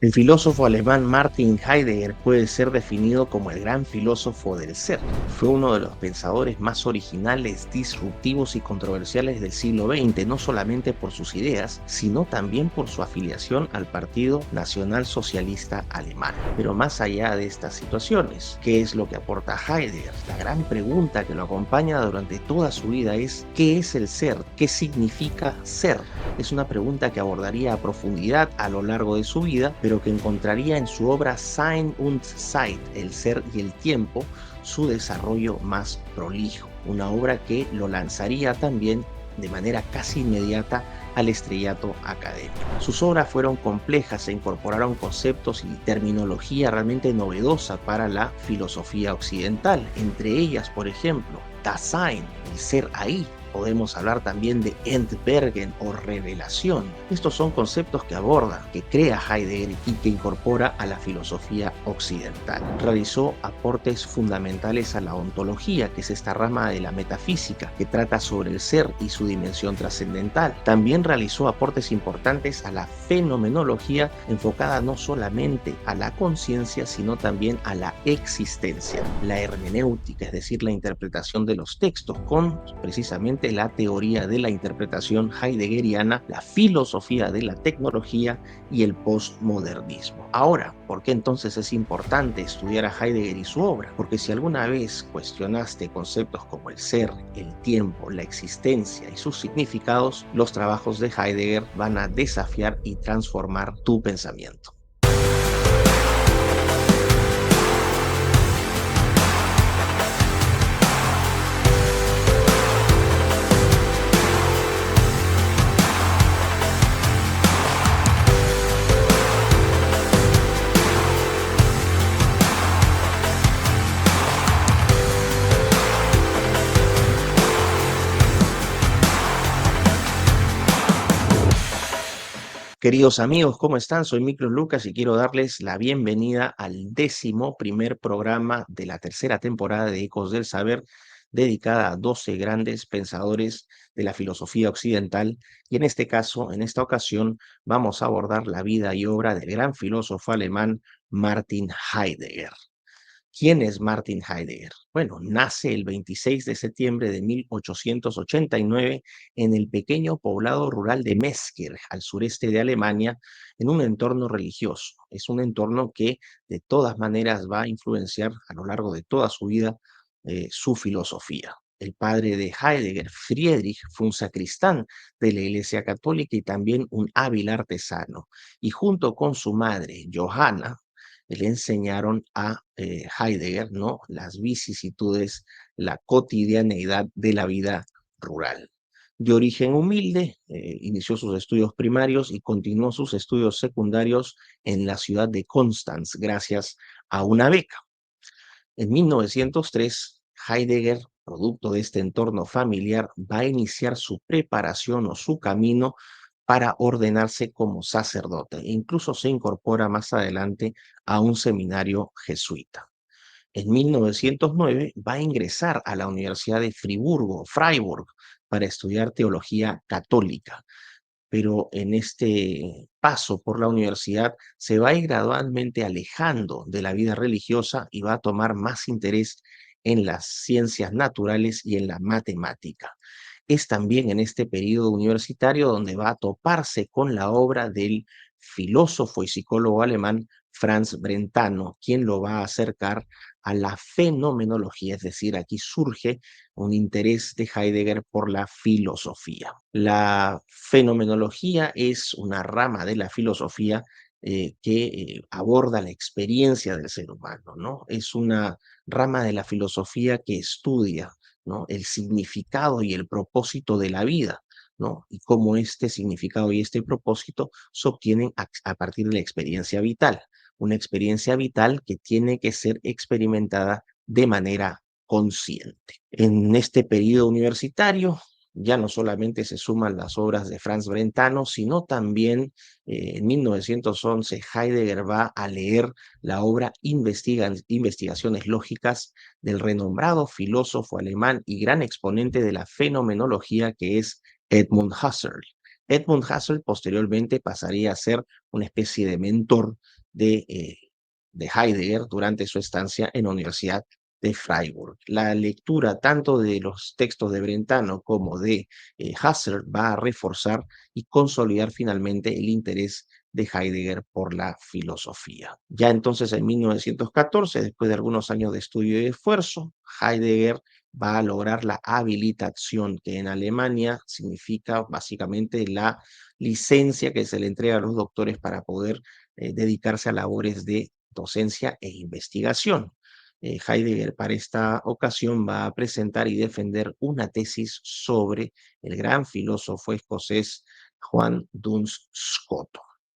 El filósofo alemán Martin Heidegger puede ser definido como el gran filósofo del ser. Fue uno de los pensadores más originales, disruptivos y controversiales del siglo XX, no solamente por sus ideas, sino también por su afiliación al Partido Nacional Socialista Alemán. Pero más allá de estas situaciones, ¿qué es lo que aporta Heidegger? La gran pregunta que lo acompaña durante toda su vida es ¿qué es el ser? ¿Qué significa ser? Es una pregunta que abordaría a profundidad a lo largo de su vida, pero que encontraría en su obra Sein und Zeit, el ser y el tiempo, su desarrollo más prolijo. Una obra que lo lanzaría también de manera casi inmediata al estrellato académico. Sus obras fueron complejas e incorporaron conceptos y terminología realmente novedosa para la filosofía occidental. Entre ellas, por ejemplo, Dasein, el ser ahí. Podemos hablar también de Entbergen o revelación. Estos son conceptos que aborda, que crea Heidegger y que incorpora a la filosofía occidental. Realizó aportes fundamentales a la ontología, que es esta rama de la metafísica que trata sobre el ser y su dimensión trascendental. También realizó aportes importantes a la fenomenología, enfocada no solamente a la conciencia, sino también a la existencia. La hermenéutica, es decir, la interpretación de los textos, con precisamente la teoría de la interpretación heideggeriana, la filosofía de la tecnología y el postmodernismo. Ahora, ¿por qué entonces es importante estudiar a Heidegger y su obra? Porque si alguna vez cuestionaste conceptos como el ser, el tiempo, la existencia y sus significados, los trabajos de Heidegger van a desafiar y transformar tu pensamiento. Queridos amigos, ¿cómo están? Soy Miklos Lucas y quiero darles la bienvenida al 11º programa de la tercera temporada de Ecos del Saber, dedicada a 12 grandes pensadores de la filosofía occidental. Y en este caso, en esta ocasión, vamos a abordar la vida y obra del gran filósofo alemán Martin Heidegger. ¿Quién es Martin Heidegger? Bueno, nace el 26 de septiembre de 1889 en el pequeño poblado rural de Mesker, al sureste de Alemania, en un entorno religioso. Es un entorno que de todas maneras va a influenciar a lo largo de toda su vida su filosofía. El padre de Heidegger, Friedrich, fue un sacristán de la Iglesia Católica y también un hábil artesano. Y junto con su madre, Johanna, le enseñaron a Heidegger, ¿no?, las vicisitudes, la cotidianeidad de la vida rural. De origen humilde, inició sus estudios primarios y continuó sus estudios secundarios en la ciudad de Constanz gracias a una beca. En 1903, Heidegger, producto de este entorno familiar, va a iniciar su preparación o su camino para ordenarse como sacerdote. E incluso se incorpora más adelante a un seminario jesuita. En 1909 va a ingresar a la Universidad de Freiburg, para estudiar teología católica, pero en este paso por la universidad se va a ir gradualmente alejando de la vida religiosa y va a tomar más interés en las ciencias naturales y en la matemática. Es también en este periodo universitario donde va a toparse con la obra del filósofo y psicólogo alemán Franz Brentano, quien lo va a acercar a la fenomenología, es decir, aquí surge un interés de Heidegger por la filosofía. La fenomenología es una rama de la filosofía que aborda la experiencia del ser humano, ¿no? Es una rama de la filosofía que estudia, ¿no?, el significado y el propósito de la vida, ¿no? Y cómo este significado y este propósito se obtienen a partir de la experiencia vital, una experiencia vital que tiene que ser experimentada de manera consciente. En este periodo universitario ya no solamente se suman las obras de Franz Brentano, sino también en 1911 Heidegger va a leer la obra Investigaciones Lógicas del renombrado filósofo alemán y gran exponente de la fenomenología que es Edmund Husserl. Edmund Husserl posteriormente pasaría a ser una especie de mentor de, eh, de Heidegger durante su estancia en la Universidad de Freiburg. La lectura tanto de los textos de Brentano como de Husserl va a reforzar y consolidar finalmente el interés de Heidegger por la filosofía. Ya entonces en 1914, después de algunos años de estudio y esfuerzo, Heidegger va a lograr la habilitación, que en Alemania significa básicamente la licencia que se le entrega a los doctores para poder dedicarse a labores de docencia e investigación. Heidegger para esta ocasión va a presentar y defender una tesis sobre el gran filósofo escocés Juan Duns Scott.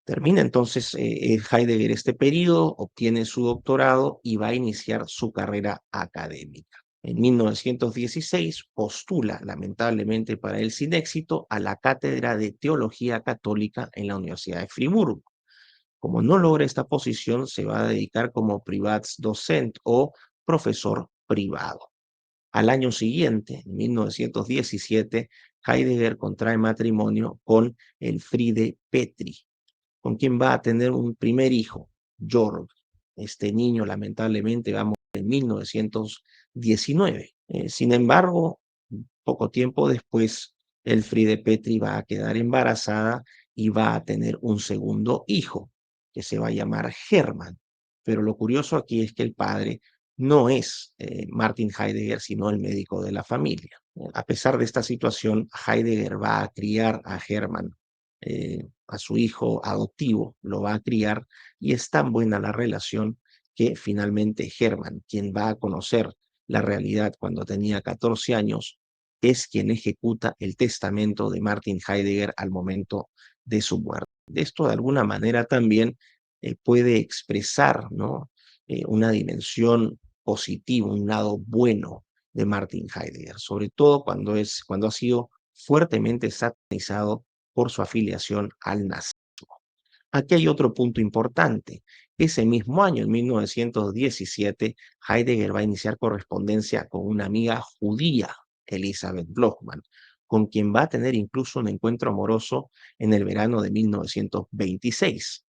Termina entonces Heidegger este periodo, obtiene su doctorado y va a iniciar su carrera académica. En 1916 postula, lamentablemente para él sin éxito, a la cátedra de Teología Católica en la Universidad de Friburgo. Como no logra esta posición, se va a dedicar como Privatdozent o profesor privado. Al año siguiente, en 1917, Heidegger contrae matrimonio con Elfriede Petri, con quien va a tener un primer hijo, Georg. Este niño lamentablemente va a morir en 1919. Sin embargo, poco tiempo después, Elfriede Petri va a quedar embarazada y va a tener un segundo hijo, que se va a llamar Hermann. Pero lo curioso aquí es que el padre no es Martin Heidegger, sino el médico de la familia. A pesar de esta situación, Heidegger va a criar a Hermann, a su hijo adoptivo, lo va a criar, y es tan buena la relación que finalmente Hermann, quien va a conocer la realidad cuando tenía 14 años, es quien ejecuta el testamento de Martin Heidegger al momento de su muerte. Esto de alguna manera también puede expresar, ¿no? Una dimensión positiva, un lado bueno de Martin Heidegger, sobre todo cuando ha sido fuertemente satanizado por su afiliación al nazismo. Aquí hay otro punto importante. Ese mismo año, en 1917, Heidegger va a iniciar correspondencia con una amiga judía, Elizabeth Blochmann, con quien va a tener incluso un encuentro amoroso en el verano de 1926.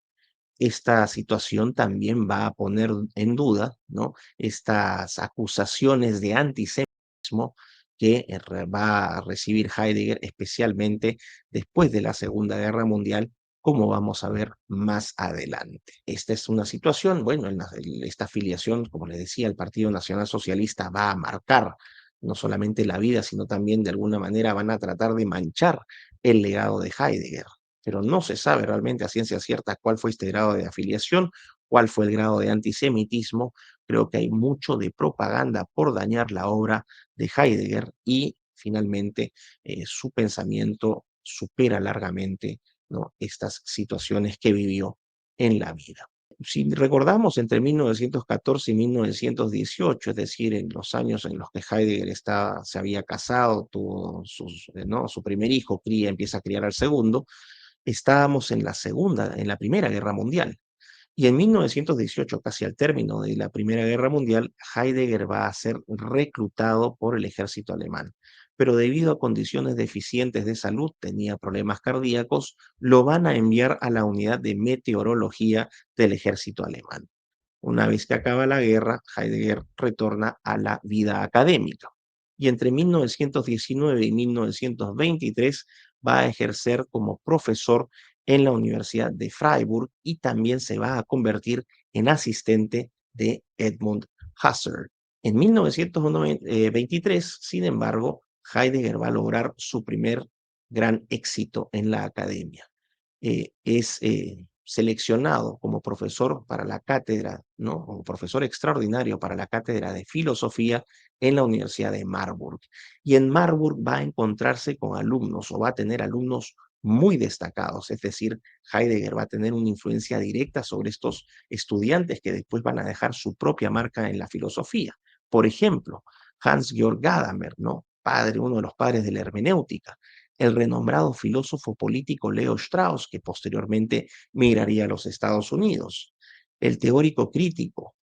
Esta situación también va a poner en duda, ¿no?, estas acusaciones de antisemitismo que va a recibir Heidegger, especialmente después de la Segunda Guerra Mundial, como vamos a ver más adelante. Esta es una situación, bueno, esta afiliación, como les decía, el Partido Nacional Socialista va a marcar no solamente la vida, sino también de alguna manera van a tratar de manchar el legado de Heidegger, pero no se sabe realmente a ciencia cierta cuál fue este grado de afiliación, cuál fue el grado de antisemitismo. Creo que hay mucho de propaganda por dañar la obra de Heidegger y finalmente su pensamiento supera largamente, ¿no?, estas situaciones que vivió en la vida. Si recordamos entre 1914 y 1918, es decir, en los años en los que Heidegger se había casado, tuvo ¿no?, su primer hijo, empieza a criar al segundo, estábamos en la Primera Guerra Mundial. Y en 1918, casi al término de la Primera Guerra Mundial, Heidegger va a ser reclutado por el ejército alemán. Pero debido a condiciones deficientes de salud, tenía problemas cardíacos, lo van a enviar a la unidad de meteorología del ejército alemán. Una vez que acaba la guerra, Heidegger retorna a la vida académica. Y entre 1919 y 1923 va a ejercer como profesor en la Universidad de Freiburg y también se va a convertir en asistente de Edmund Husserl. En 1923, sin embargo, Heidegger va a lograr su primer gran éxito en la academia. Es seleccionado como profesor para la cátedra, ¿no?, como profesor extraordinario para la cátedra de filosofía en la Universidad de Marburg. Y en Marburg va a encontrarse con alumnos o va a tener alumnos muy destacados, es decir, Heidegger va a tener una influencia directa sobre estos estudiantes que después van a dejar su propia marca en la filosofía. Por ejemplo, Hans-Georg Gadamer, ¿no?, uno de los padres de la hermenéutica, el renombrado filósofo político Leo Strauss, que posteriormente migraría a los Estados Unidos, el teórico crítico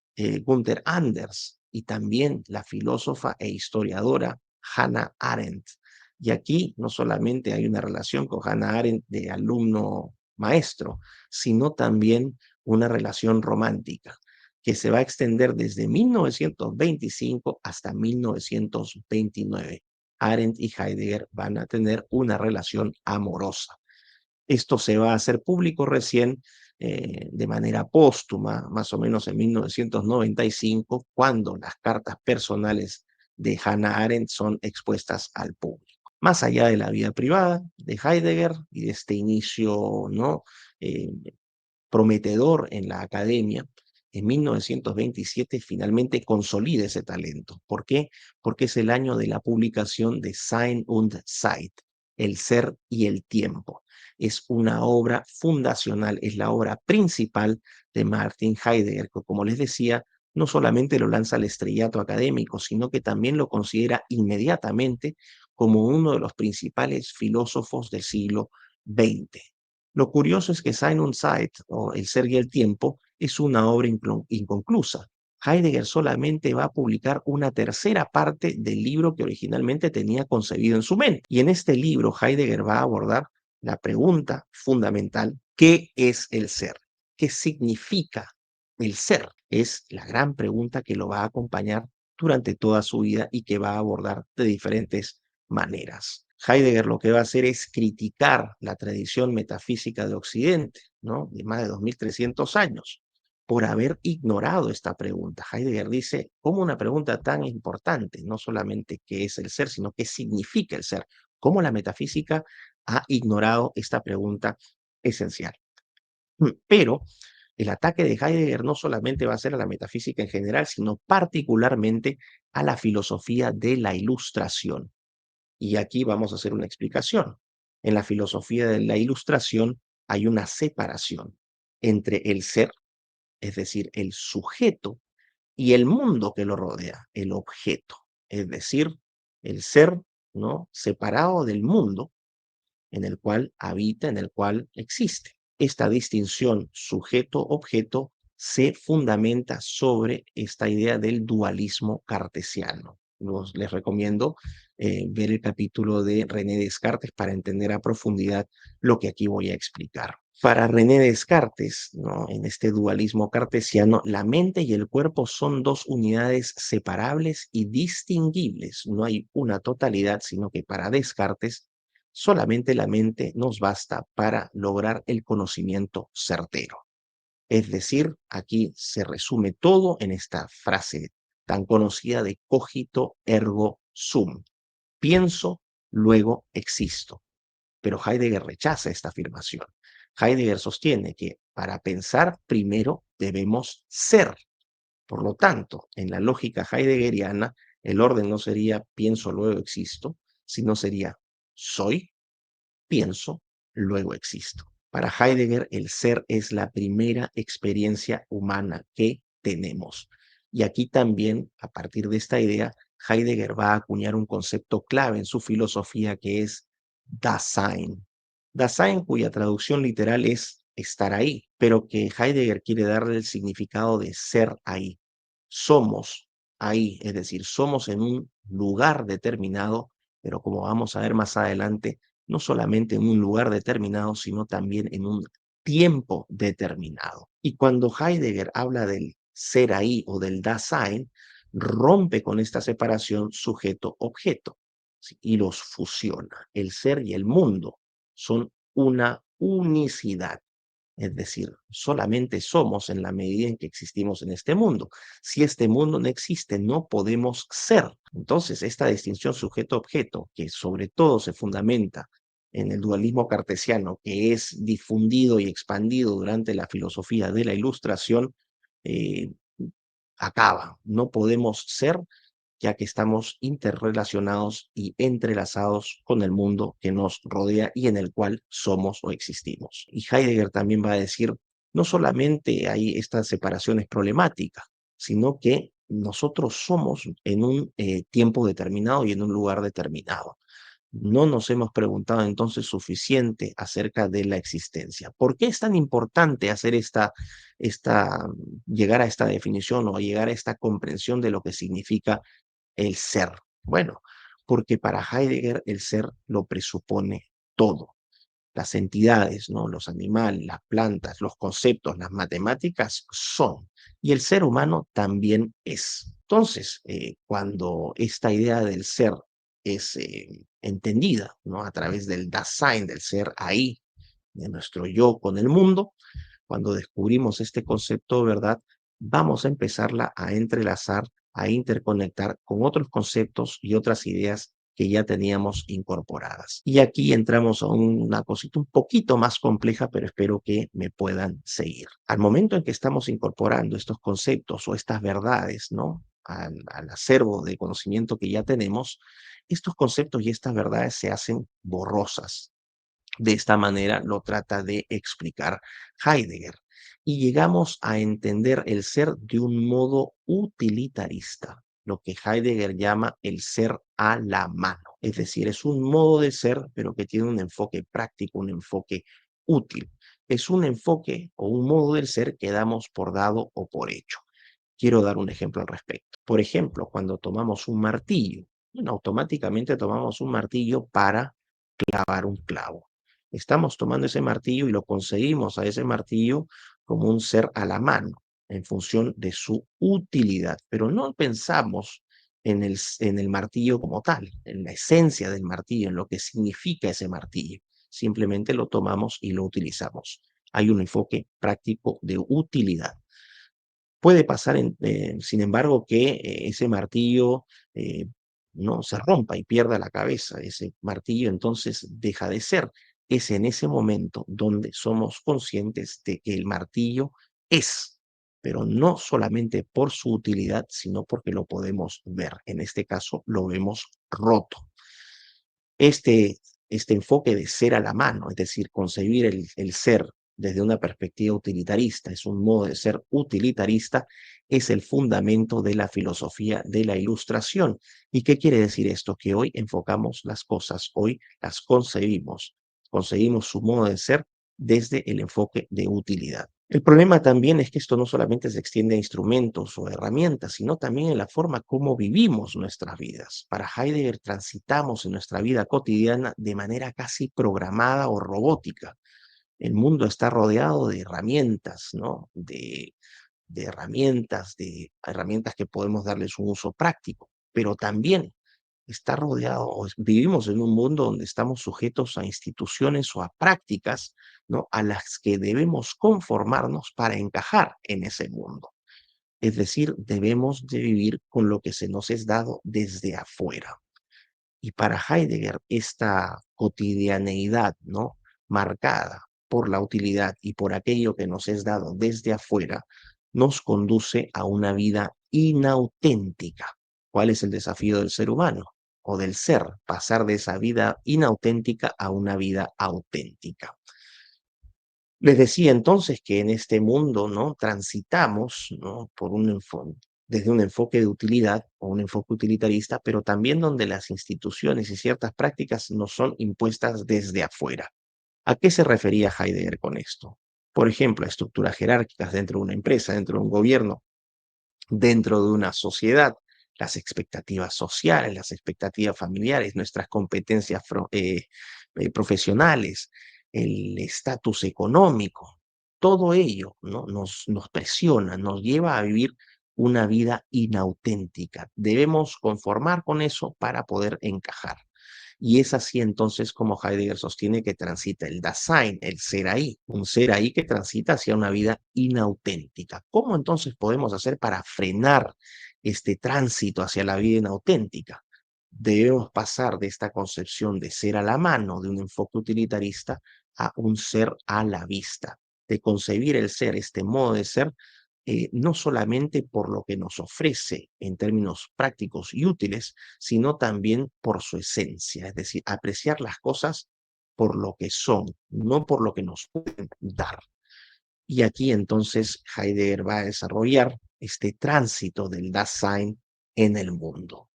Gunther Anders y también la filósofa e historiadora Hannah Arendt. Y aquí no solamente hay una relación con Hannah Arendt de alumno-maestro, sino también una relación romántica que se va a extender desde 1925 hasta 1929. Arendt y Heidegger van a tener una relación amorosa. Esto se va a hacer público recién de manera póstuma, más o menos en 1995, cuando las cartas personales de Hannah Arendt son expuestas al público. Más allá de la vida privada de Heidegger y de este inicio, ¿no? Eh, prometedor en la academia, en 1927 finalmente consolida ese talento. ¿Por qué? Porque es el año de la publicación de Sein und Zeit, El ser y el tiempo. Es una obra fundacional, es la obra principal de Martin Heidegger, que como les decía, no solamente lo lanza al estrellato académico, sino que también lo considera inmediatamente como uno de los principales filósofos del siglo XX. Lo curioso es que Sein und Zeit, o El ser y el tiempo, es una obra inconclusa. Heidegger solamente va a publicar una tercera parte del libro que originalmente tenía concebido en su mente. Y en este libro Heidegger va a abordar la pregunta fundamental: ¿qué es el ser? ¿Qué significa el ser? Es la gran pregunta que lo va a acompañar durante toda su vida y que va a abordar de diferentes maneras. Heidegger lo que va a hacer es criticar la tradición metafísica de Occidente, ¿no? De más de 2300 años, por haber ignorado esta pregunta. Heidegger dice, ¿cómo una pregunta tan importante, no solamente qué es el ser, sino qué significa el ser? ¿Cómo la metafísica ha ignorado esta pregunta esencial? Pero el ataque de Heidegger no solamente va a ser a la metafísica en general, sino particularmente a la filosofía de la Ilustración. Y aquí vamos a hacer una explicación. En la filosofía de la Ilustración hay una separación entre el ser, es decir, el sujeto, y el mundo que lo rodea, el objeto, es decir, el ser, ¿no? Separado del mundo en el cual habita, en el cual existe. Esta distinción sujeto-objeto se fundamenta sobre esta idea del dualismo cartesiano. Les recomiendo ver el capítulo de René Descartes para entender a profundidad lo que aquí voy a explicar. Para René Descartes, ¿no? En este dualismo cartesiano, la mente y el cuerpo son dos unidades separables y distinguibles. No hay una totalidad, sino que para Descartes solamente la mente nos basta para lograr el conocimiento certero. Es decir, aquí se resume todo en esta frase tan conocida de cogito ergo sum. Pienso, luego existo. Pero Heidegger rechaza esta afirmación. Heidegger sostiene que para pensar primero debemos ser. Por lo tanto, en la lógica heideggeriana, el orden no sería pienso, luego existo, sino sería soy, pienso, luego existo. Para Heidegger, el ser es la primera experiencia humana que tenemos. Y aquí también, a partir de esta idea, Heidegger va a acuñar un concepto clave en su filosofía que es Dasein. Dasein, cuya traducción literal es estar ahí, pero que Heidegger quiere darle el significado de ser ahí. Somos ahí, es decir, somos en un lugar determinado, pero como vamos a ver más adelante, no solamente en un lugar determinado, sino también en un tiempo determinado. Y cuando Heidegger habla del ser ahí o del Dasein, rompe con esta separación sujeto-objeto, ¿sí? Y los fusiona. El ser y el mundo son una unicidad. Es decir, solamente somos en la medida en que existimos en este mundo. Si este mundo no existe, no podemos ser. Entonces, esta distinción sujeto-objeto, que sobre todo se fundamenta en el dualismo cartesiano, que es difundido y expandido durante la filosofía de la Ilustración, eh, acaba. No podemos ser ya que estamos interrelacionados y entrelazados con el mundo que nos rodea y en el cual somos o existimos. Y Heidegger también va a decir, no solamente hay estas separaciones problemáticas, sino que nosotros somos en un tiempo determinado y en un lugar determinado. No nos hemos preguntado entonces suficiente acerca de la existencia. ¿Por qué es tan importante hacer llegar a esta definición o llegar a esta comprensión de lo que significa el ser? Bueno, porque para Heidegger el ser lo presupone todo. Las entidades, ¿no? Los animales, las plantas, los conceptos, las matemáticas son, y el ser humano también es. Entonces, cuando esta idea del ser es entendida, ¿no? A través del Dasein, del ser ahí, de nuestro yo con el mundo, cuando descubrimos este concepto de verdad, vamos a empezarla a entrelazar, a interconectar con otros conceptos y otras ideas que ya teníamos incorporadas. Y aquí entramos a una cosita un poquito más compleja, pero espero que me puedan seguir. Al momento en que estamos incorporando estos conceptos o estas verdades, ¿no? Al acervo de conocimiento que ya tenemos, estos conceptos y estas verdades se hacen borrosas, de esta manera lo trata de explicar Heidegger. Y llegamos a entender el ser de un modo utilitarista, lo que Heidegger llama el ser a la mano. Es decir, es un modo de ser, pero que tiene un enfoque práctico, un enfoque útil. Es un enfoque o un modo del ser que damos por dado o por hecho. Quiero dar un ejemplo al respecto. Por ejemplo, cuando tomamos un martillo, bueno, automáticamente tomamos un martillo para clavar un clavo. Estamos tomando ese martillo y lo conseguimos a ese martillo como un ser a la mano, en función de su utilidad, pero no pensamos en el martillo como tal, en la esencia del martillo, en lo que significa ese martillo. Simplemente lo tomamos y lo utilizamos. Hay un enfoque práctico de utilidad. Puede pasar, sin embargo, que ese martillo eh, no se rompa y pierda la cabeza. Ese martillo entonces deja de ser. Es en ese momento donde somos conscientes de que el martillo es, pero no solamente por su utilidad, sino porque lo podemos ver. En este caso, lo vemos roto. Este, este enfoque de ser a la mano, es decir, concebir el ser desde una perspectiva utilitarista, es un modo de ser utilitarista, es el fundamento de la filosofía de la ilustración. ¿Y qué quiere decir esto? Que hoy enfocamos las cosas, hoy las concebimos su modo de ser desde el enfoque de utilidad. El problema también es que esto no solamente se extiende a instrumentos o herramientas, sino también en la forma como vivimos nuestras vidas. Para Heidegger transitamos en nuestra vida cotidiana de manera casi programada o robótica. El mundo está rodeado de herramientas, ¿no? De herramientas que podemos darles un uso práctico, pero también está rodeado, vivimos en un mundo donde estamos sujetos a instituciones o a prácticas, ¿no? A las que debemos conformarnos para encajar en ese mundo. Es decir, debemos de vivir con lo que se nos es dado desde afuera. Y para Heidegger, esta cotidianeidad, ¿no? Marcada por la utilidad y por aquello que nos es dado desde afuera, nos conduce a una vida inauténtica. ¿Cuál es el desafío del ser humano o del ser? Pasar de esa vida inauténtica a una vida auténtica. Les decía entonces que en este mundo, ¿no? Transitamos, ¿no? Por desde un enfoque de utilidad o un enfoque utilitarista, pero también donde las instituciones y ciertas prácticas nos son impuestas desde afuera. ¿A qué se refería Heidegger con esto? Por ejemplo, a estructuras jerárquicas dentro de una empresa, dentro de un gobierno, dentro de una sociedad, las expectativas sociales, las expectativas familiares, nuestras competencias profesionales, el estatus económico, todo ello, ¿no? Nos presiona, nos lleva a vivir una vida inauténtica. Debemos conformar con eso para poder encajar. Y es así entonces como Heidegger sostiene que transita el Dasein, el ser ahí, un ser ahí que transita hacia una vida inauténtica. ¿Cómo entonces podemos hacer para frenar este tránsito hacia la vida inauténtica? Debemos pasar de esta concepción de ser a la mano, de un enfoque utilitarista, a un ser a la vista, de concebir el ser, este modo de ser, no solamente por lo que nos ofrece en términos prácticos y útiles, sino también por su esencia, es decir, apreciar las cosas por lo que son, no por lo que nos pueden dar. Y aquí entonces Heidegger va a desarrollar este tránsito del Dasein en el mundo.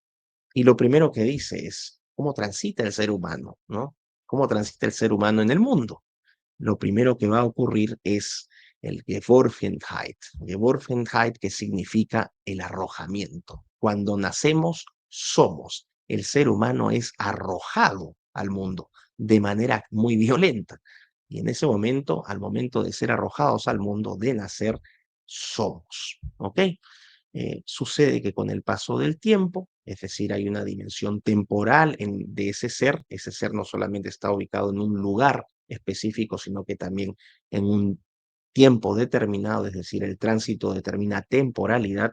Y lo primero que dice es cómo transita el ser humano, ¿no? ¿Cómo transita el ser humano en el mundo? Lo primero que va a ocurrir es el Geworfenheit. Geworfenheit, que significa el arrojamiento. Cuando nacemos, somos. el ser humano es arrojado al mundo de manera muy violenta. Y en ese momento, al momento de ser arrojados al mundo, de nacer, somos. ¿Ok? Sucede que con el paso del tiempo, es decir, hay una dimensión temporal de ese ser no solamente está ubicado en un lugar específico, sino que también en un tiempo determinado, es decir, el tránsito determina temporalidad,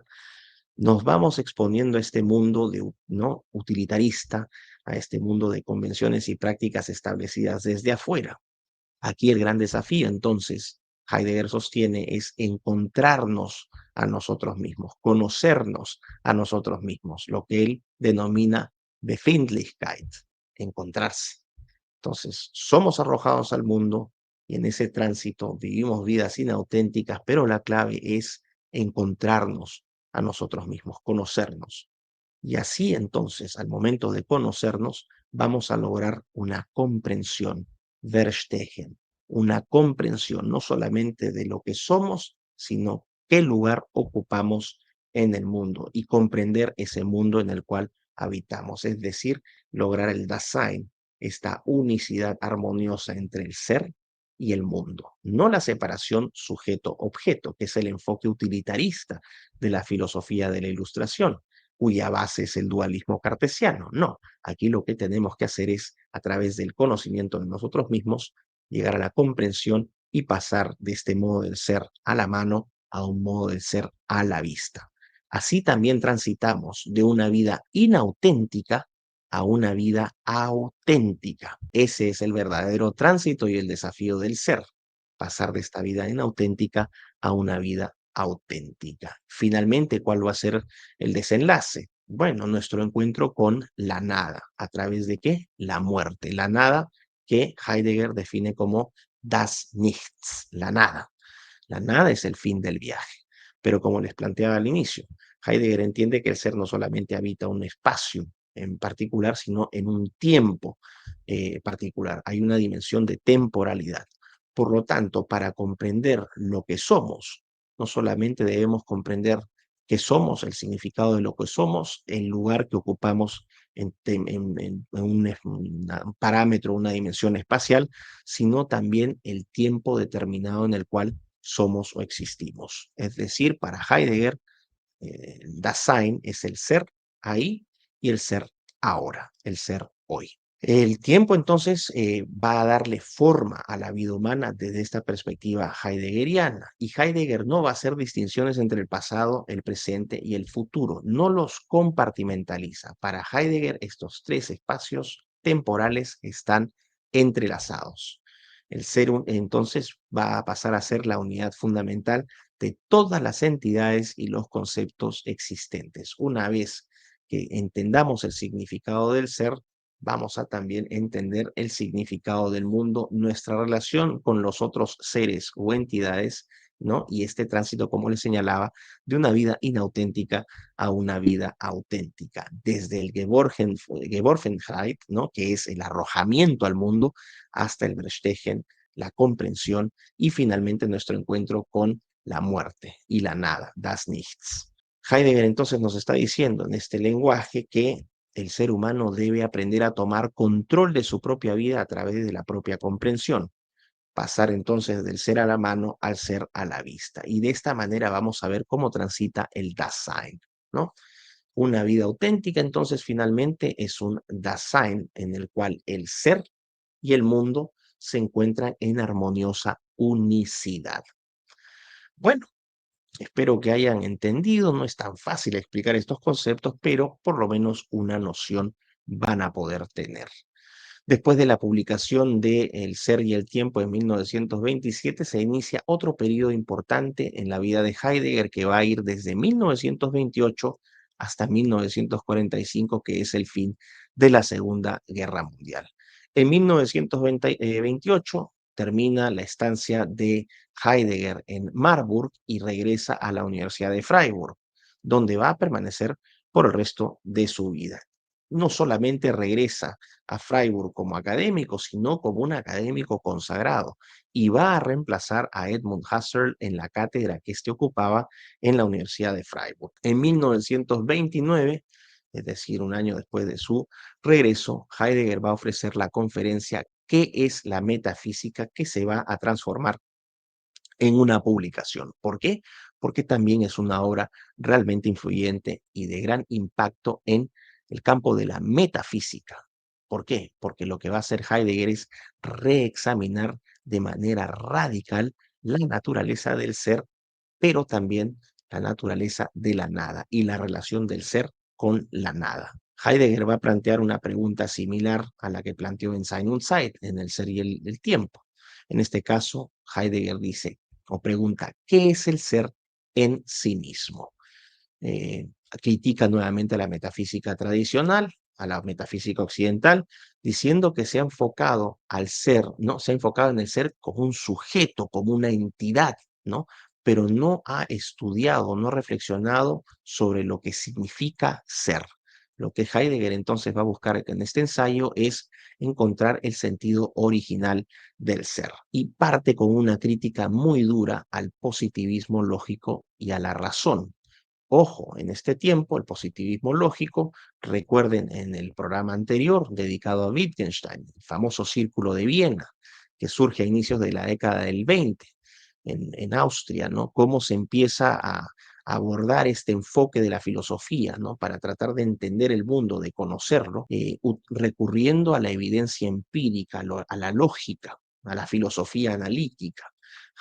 nos vamos exponiendo a este mundo ¿no? utilitarista, a este mundo de convenciones y prácticas establecidas desde afuera. Aquí el gran desafío, entonces, Heidegger sostiene, es encontrarnos a nosotros mismos, conocernos a nosotros mismos, lo que él denomina Befindlichkeit, encontrarse. Entonces, somos arrojados al mundo y en ese tránsito vivimos vidas inauténticas, pero la clave es encontrarnos a nosotros mismos, conocernos. Y así entonces, al momento de conocernos, vamos a lograr una comprensión, Verstehen, una comprensión no solamente de lo que somos, sino qué lugar ocupamos en el mundo y comprender ese mundo en el cual habitamos, es decir, lograr el Dasein, esta unicidad armoniosa entre el ser y el mundo, no la separación sujeto-objeto, que es el enfoque utilitarista de la filosofía de la Ilustración, cuya base es el dualismo cartesiano. No, aquí lo que tenemos que hacer es, a través del conocimiento de nosotros mismos, llegar a la comprensión y pasar de este modo del ser a la mano a un modo del ser a la vista. Así también transitamos de una vida inauténtica a una vida auténtica. Ese es el verdadero tránsito y el desafío del ser, pasar de esta vida inauténtica a una vida auténtica. Finalmente, ¿cuál va a ser el desenlace? Bueno, nuestro encuentro con la nada. ¿A través de qué? La muerte. La nada que Heidegger define como das Nichts, la nada. La nada es el fin del viaje. Pero como les planteaba al inicio, Heidegger entiende que el ser no solamente habita un espacio en particular, sino en un tiempo particular. Hay una dimensión de temporalidad. Por lo tanto, para comprender lo que somos, no solamente debemos comprender qué somos, el significado de lo que somos, el lugar que ocupamos un parámetro, una dimensión espacial, sino también el tiempo determinado en el cual somos o existimos. Es decir, para Heidegger, el Dasein es el ser ahí y el ser ahora, el ser hoy. El tiempo entonces va a darle forma a la vida humana desde esta perspectiva heideggeriana y Heidegger no va a hacer distinciones entre el pasado, el presente y el futuro, no los compartimentaliza. Para Heidegger estos tres espacios temporales están entrelazados. El ser entonces va a pasar a ser la unidad fundamental de todas las entidades y los conceptos existentes. Una vez que entendamos el significado del ser, vamos a también entender el significado del mundo, nuestra relación con los otros seres o entidades, ¿no? Y este tránsito, como les señalaba, de una vida inauténtica a una vida auténtica, desde el Geborgenheit, ¿no? Que es el arrojamiento al mundo, hasta el Verstehen, la comprensión y finalmente nuestro encuentro con la muerte y la nada, das Nichts. Heidegger entonces nos está diciendo en este lenguaje que el ser humano debe aprender a tomar control de su propia vida a través de la propia comprensión, pasar entonces del ser a la mano al ser a la vista. Y de esta manera vamos a ver cómo transita el Dasein, ¿no? Una vida auténtica entonces finalmente es un Dasein en el cual el ser y el mundo se encuentran en armoniosa unicidad. Bueno, espero que hayan entendido, no es tan fácil explicar estos conceptos, pero por lo menos una noción van a poder tener. Después de la publicación de El ser y el tiempo en 1927, se inicia otro periodo importante en la vida de Heidegger que va a ir desde 1928 hasta 1945, que es el fin de la Segunda Guerra Mundial. En 1928 termina la estancia de Heidegger en Marburg y regresa a la Universidad de Freiburg, donde va a permanecer por el resto de su vida. No solamente regresa a Freiburg como académico, sino como un académico consagrado, y va a reemplazar a Edmund Husserl en la cátedra que éste ocupaba en la Universidad de Freiburg. En 1929 es decir, un año después de su regreso, Heidegger va a ofrecer la conferencia ¿Qué es la metafísica?, que se va a transformar en una publicación. ¿Por qué? Porque también es una obra realmente influyente y de gran impacto en el campo de la metafísica. ¿Por qué? Porque lo que va a hacer Heidegger es reexaminar de manera radical la naturaleza del ser, pero también la naturaleza de la nada y la relación del ser con la nada. Heidegger va a plantear una pregunta similar a la que planteó en Sein und Zeit, en El ser y el tiempo. En este caso, Heidegger dice o pregunta, ¿qué es el ser en sí mismo? eh, Critica nuevamente a la metafísica tradicional, a la metafísica occidental, diciendo que se ha enfocado al ser, ¿no? Se ha enfocado en el ser como un sujeto, como una entidad, ¿no? Pero no ha estudiado, no ha reflexionado sobre lo que significa ser. Lo que Heidegger entonces va a buscar en este ensayo es encontrar el sentido original del ser. Y parte con una crítica muy dura al positivismo lógico y a la razón. Ojo, en este tiempo, el positivismo lógico, recuerden en el programa anterior dedicado a Wittgenstein, el famoso Círculo de Viena, que surge a inicios de la década del 20 en Austria, ¿no? Cómo se empieza a abordar este enfoque de la filosofía, ¿no? Para tratar de entender el mundo, de conocerlo, recurriendo a la evidencia empírica, a la lógica, a la filosofía analítica.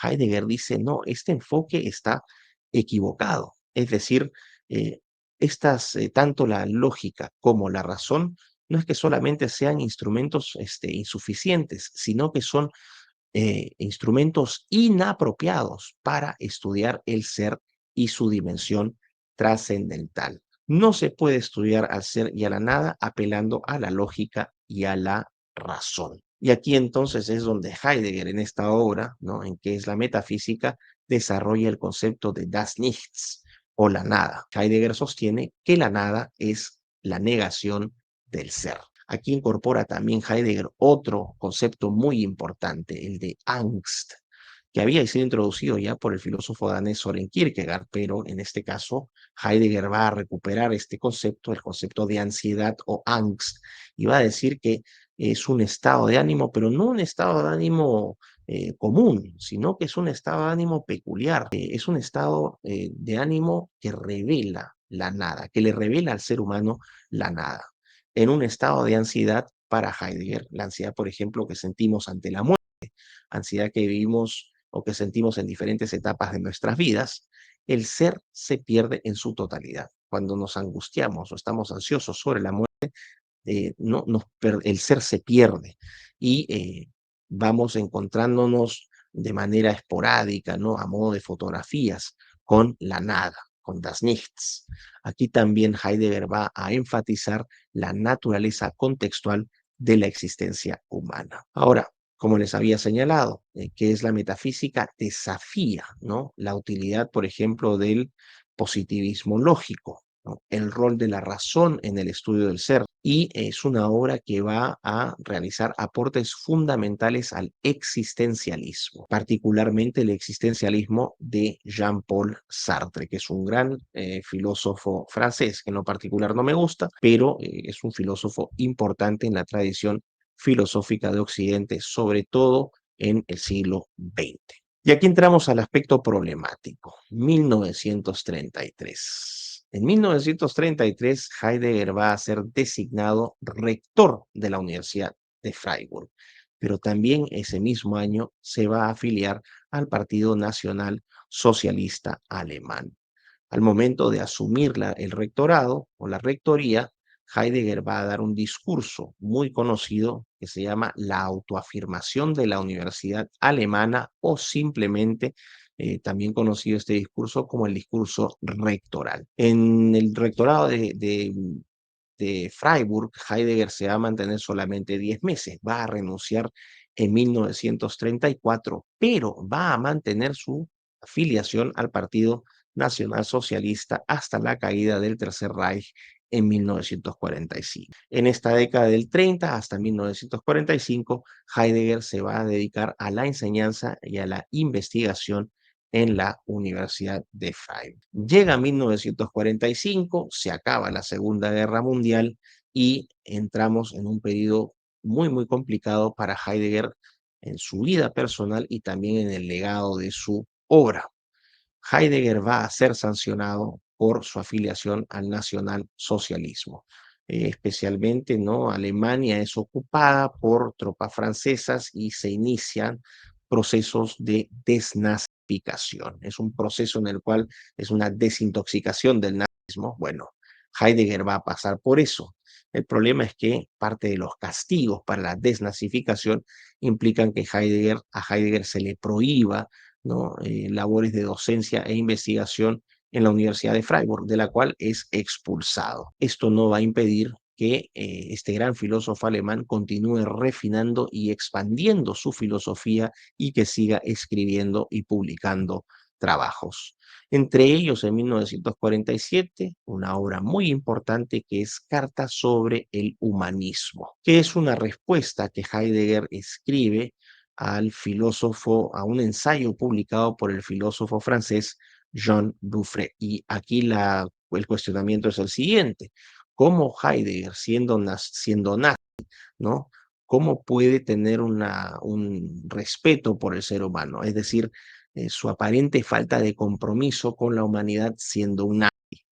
Heidegger dice, no, este enfoque está equivocado. Es decir, eh, tanto la lógica como la razón no es que solamente sean instrumentos insuficientes, sino que son instrumentos inapropiados para estudiar el ser y su dimensión trascendental. No se puede estudiar al ser y a la nada apelando a la lógica y a la razón. Y aquí entonces es donde Heidegger en esta obra, ¿no? En que es la metafísica, desarrolla el concepto de das Nichts o la nada. Heidegger sostiene que la nada es la negación del ser. Aquí incorpora también Heidegger otro concepto muy importante, el de Angst, que había sido introducido ya por el filósofo danés Soren Kierkegaard, pero en este caso Heidegger va a recuperar este concepto, el concepto de ansiedad o Angst, y va a decir que es un estado de ánimo, pero no un estado de ánimo común, sino que es un estado de ánimo peculiar, es un estado de ánimo que revela la nada, que le revela al ser humano la nada. En un estado de ansiedad para Heidegger, la ansiedad, por ejemplo, que sentimos ante la muerte, ansiedad que vivimos o que sentimos en diferentes etapas de nuestras vidas, el ser se pierde en su totalidad. Cuando nos angustiamos o estamos ansiosos sobre la muerte, no, el ser se pierde y vamos encontrándonos de manera esporádica, ¿no? A modo de fotografías con la nada, con das Nichts. Aquí también Heidegger va a enfatizar la naturaleza contextual de la existencia humana. Ahora, como les había señalado, que es la metafísica, desafía, ¿no? La utilidad, por ejemplo, del positivismo lógico, ¿no? El rol de la razón en el estudio del ser, y es una obra que va a realizar aportes fundamentales al existencialismo, particularmente el existencialismo de Jean-Paul Sartre, que es un gran filósofo francés, que en lo particular no me gusta, pero es un filósofo importante en la tradición filosófica de Occidente, sobre todo en el siglo XX. Y aquí entramos al aspecto problemático, 1933. En 1933, Heidegger va a ser designado rector de la Universidad de Freiburg, pero también ese mismo año se va a afiliar al Partido Nacional Socialista Alemán. Al momento de asumir el rectorado o la rectoría, Heidegger va a dar un discurso muy conocido que se llama La autoafirmación de la Universidad Alemana, o simplemente también conocido este discurso como el discurso rectoral. En el rectorado de Freiburg, Heidegger se va a mantener solamente 10 meses, va a renunciar en 1934, pero va a mantener su afiliación al Partido Nacional Socialista hasta la caída del Tercer Reich en 1945. En esta década del 30 hasta 1945, Heidegger se va a dedicar a la enseñanza y a la investigación en la Universidad de Freiburg. Llega 1945, se acaba la Segunda Guerra Mundial y entramos en un periodo muy, muy complicado para Heidegger en su vida personal y también en el legado de su obra. Heidegger va a ser sancionado por su afiliación al nacionalsocialismo. Especialmente, ¿no? Alemania es ocupada por tropas francesas y se inician procesos de desnazificación. Es un proceso en el cual es una desintoxicación del nazismo. Bueno, Heidegger va a pasar por eso. El problema es que parte de los castigos para la desnazificación implican que a Heidegger se le prohíba, ¿no? Labores de docencia e investigación en la Universidad de Freiburg, de la cual es expulsado. Esto no va a impedir que este gran filósofo alemán continúe refinando y expandiendo su filosofía y que siga escribiendo y publicando trabajos. Entre ellos, en 1947, una obra muy importante que es Carta sobre el humanismo, que es una respuesta que Heidegger escribe al filósofo, a un ensayo publicado por el filósofo francés Jean Buffret. Y aquí el cuestionamiento es el siguiente: ¿cómo Heidegger, siendo nazi, ¿no? ¿Cómo puede tener un respeto por el ser humano? Es decir, su aparente falta de compromiso con la humanidad siendo un nazi.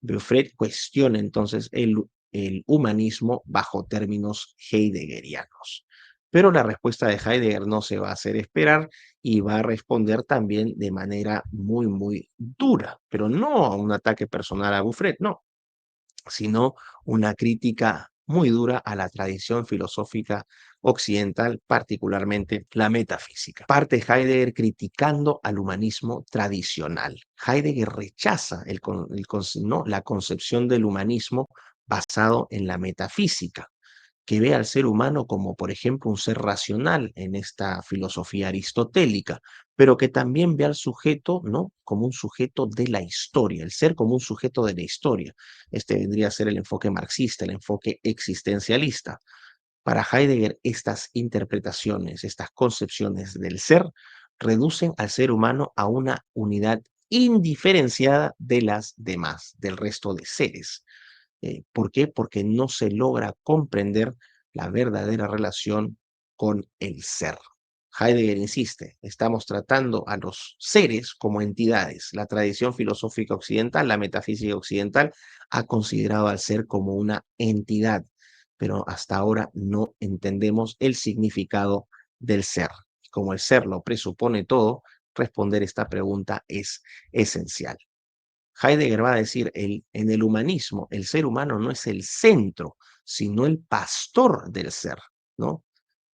Buffret cuestiona entonces el humanismo bajo términos heideggerianos. Pero la respuesta de Heidegger no se va a hacer esperar y va a responder también de manera muy, muy dura, pero no a un ataque personal a Buffret, no, sino una crítica muy dura a la tradición filosófica occidental, particularmente la metafísica. Parte Heidegger criticando al humanismo tradicional. Heidegger rechaza ¿no? la concepción del humanismo basado en la metafísica, que ve al ser humano como, por ejemplo, un ser racional en esta filosofía aristotélica, pero que también ve al sujeto, ¿no? Como un sujeto de la historia, el ser como un sujeto de la historia. Este vendría a ser el enfoque marxista, el enfoque existencialista. Para Heidegger, estas interpretaciones, estas concepciones del ser, reducen al ser humano a una unidad indiferenciada de las demás, del resto de seres. ¿Por qué? Porque no se logra comprender la verdadera relación con el ser. Heidegger insiste, estamos tratando a los seres como entidades. La tradición filosófica occidental, la metafísica occidental, ha considerado al ser como una entidad, pero hasta ahora no entendemos el significado del ser. Como el ser lo presupone todo, responder esta pregunta es esencial. Heidegger va a decir, en el humanismo, el ser humano no es el centro, sino el pastor del ser, ¿no?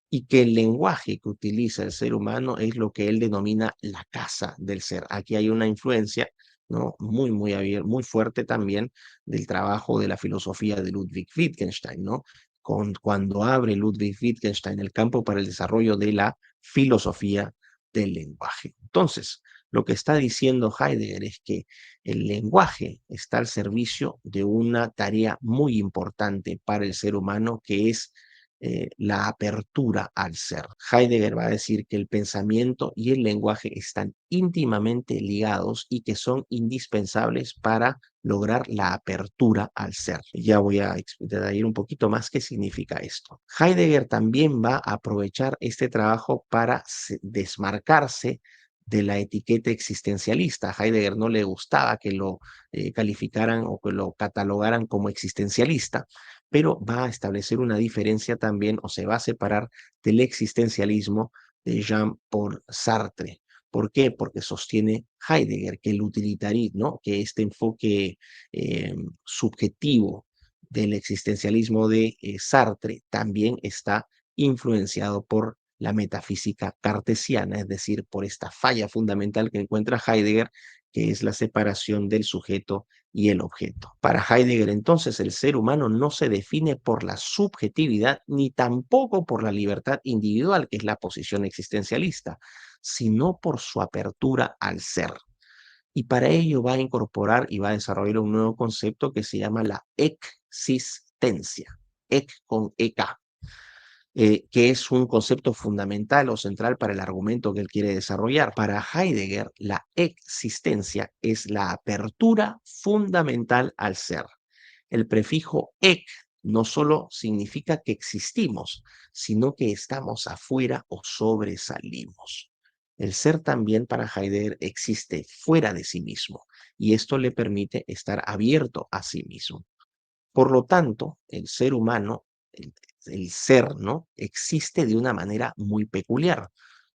Y que el lenguaje que utiliza el ser humano es lo que él denomina la casa del ser. Aquí hay una influencia, ¿no? Muy, muy, muy fuerte también del trabajo de la filosofía de Ludwig Wittgenstein, ¿no? Cuando abre Ludwig Wittgenstein el campo para el desarrollo de la filosofía del lenguaje. Entonces, lo que está diciendo Heidegger es que el lenguaje está al servicio de una tarea muy importante para el ser humano, que es la apertura al ser. Heidegger va a decir que el pensamiento y el lenguaje están íntimamente ligados y que son indispensables para lograr la apertura al ser. Ya voy a detallar un poquito más qué significa esto. Heidegger también va a aprovechar este trabajo para desmarcarse de la etiqueta existencialista. A Heidegger no le gustaba que lo calificaran o que lo catalogaran como existencialista, pero va a establecer una diferencia también, o se va a separar del existencialismo de Jean-Paul Sartre. ¿Por qué? Porque sostiene Heidegger que el utilitarismo, ¿no? Que este enfoque subjetivo del existencialismo de Sartre también está influenciado por la metafísica cartesiana, es decir, por esta falla fundamental que encuentra Heidegger, que es la separación del sujeto y el objeto. Para Heidegger, entonces, el ser humano no se define por la subjetividad ni tampoco por la libertad individual, que es la posición existencialista, sino por su apertura al ser. Y para ello va a incorporar y va a desarrollar un nuevo concepto que se llama la existencia, ek con ek. que es un concepto fundamental o central para el argumento que él quiere desarrollar. Para Heidegger, la existencia es la apertura fundamental al ser. El prefijo ek no solo significa que existimos, sino que estamos afuera o sobresalimos. El ser también para Heidegger existe fuera de sí mismo y esto le permite estar abierto a sí mismo. Por lo tanto, el ser humano, el ser, ¿no? Existe de una manera muy peculiar.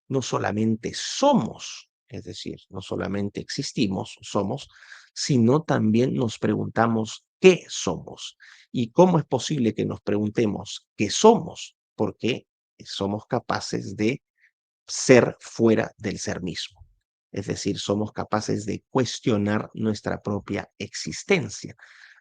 No solamente somos, es decir, no solamente existimos, somos, sino también nos preguntamos qué somos. ¿Y cómo es posible que nos preguntemos qué somos? Porque somos capaces de ser fuera del ser mismo. Es decir, somos capaces de cuestionar nuestra propia existencia,